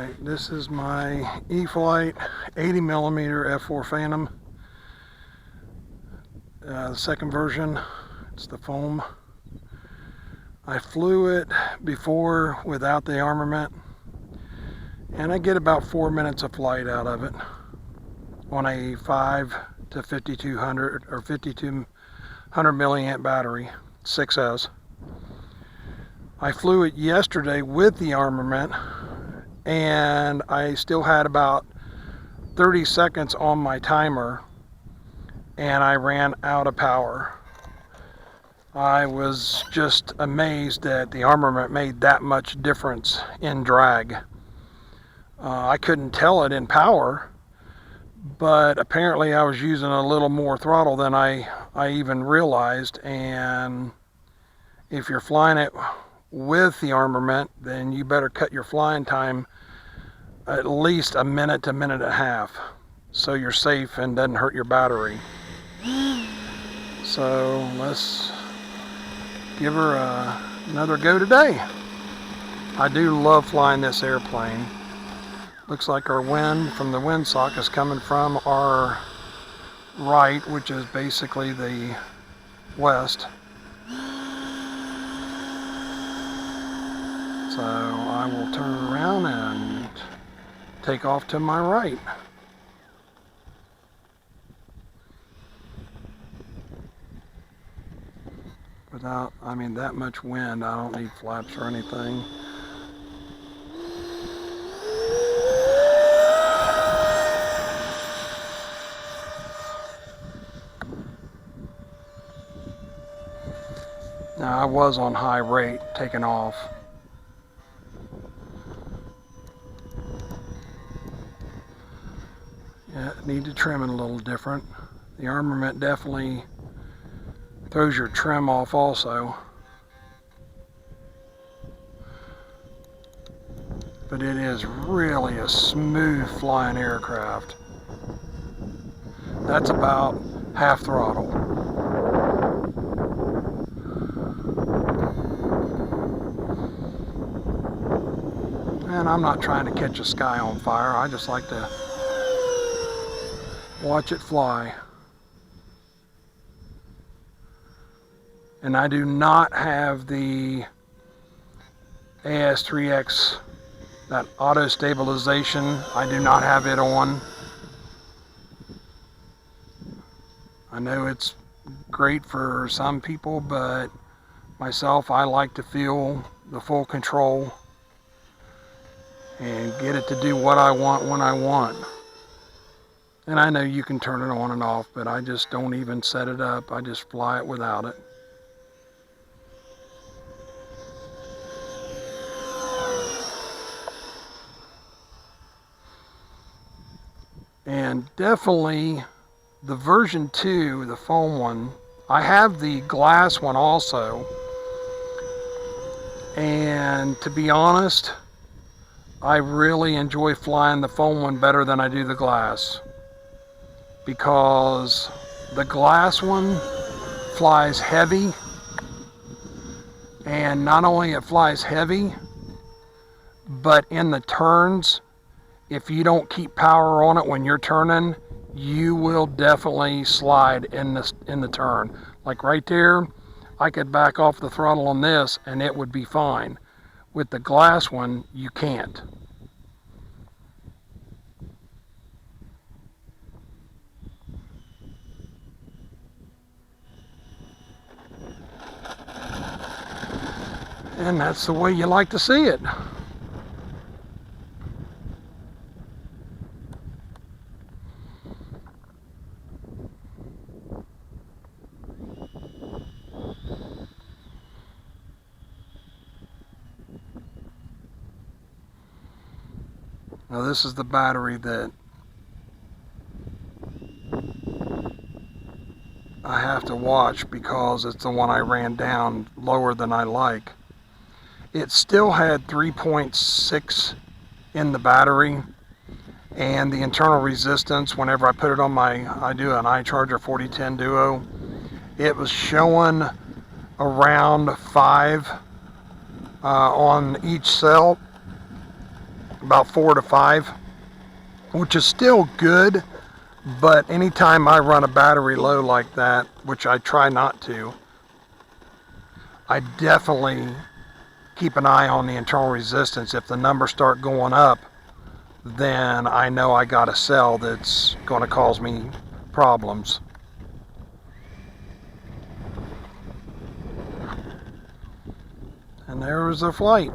Alright, this is my E-flite 80mm F4 Phantom. The second version, it's the foam. I flew it before without the armament, and I get about 4 minutes of flight out of it on a 5 to 5200 or 5200 milliamp battery, 6S. I flew it yesterday with the armament, and I still had about 30 seconds on my timer, and I ran out of power. I was just amazed that the armament made that much difference in drag. I couldn't tell it in power, but apparently I was using a little more throttle than I even realized, and if you're flying it with the armament, then you better cut your flying time at least a minute to minute and a half so you're safe and doesn't hurt your battery. So let's give her another go today. I do love flying this airplane. Looks like our wind from the windsock is coming from our right, which is basically the west. So I will turn around and take off to my right. Without, that much wind, I don't need flaps or anything. Now I was on high rate taking off. Yeah, need to trim it a little different. The armament definitely throws your trim off also. But it is really a smooth flying aircraft. That's about half throttle. And I'm not trying to catch a sky on fire. I just like to watch it fly. And I do not have the AS3X, that auto stabilization. I do not have it on. I know it's great for some people, but myself, I like to feel the full control and get it to do what I want when I want. And I know you can turn it on and off, but I just don't even set it up. I just fly it without it. And definitely the version 2, the foam one, I have the glass one also. And to be honest, I really enjoy flying the foam one better than I do the glass, because the glass one flies heavy, and not only it flies heavy, but in the turns, if you don't keep power on it when you're turning, you will definitely slide in the turn. Like right there, I could back off the throttle on this and it would be fine. With the glass one, you can't. And that's the way you like to see it. Now this is the battery that I have to watch because it's the one I ran down lower than I like. It still had 3.6 in the battery, and the internal resistance, whenever I put it on I do an iCharger 4010 Duo, it was showing around 5 on each cell. about 4 to 5, which is still good, but anytime I run a battery low like that, which I try not to, I definitely keep an eye on the internal resistance. If the numbers start going up, then I know I got a cell that's going to cause me problems. And there was the flight.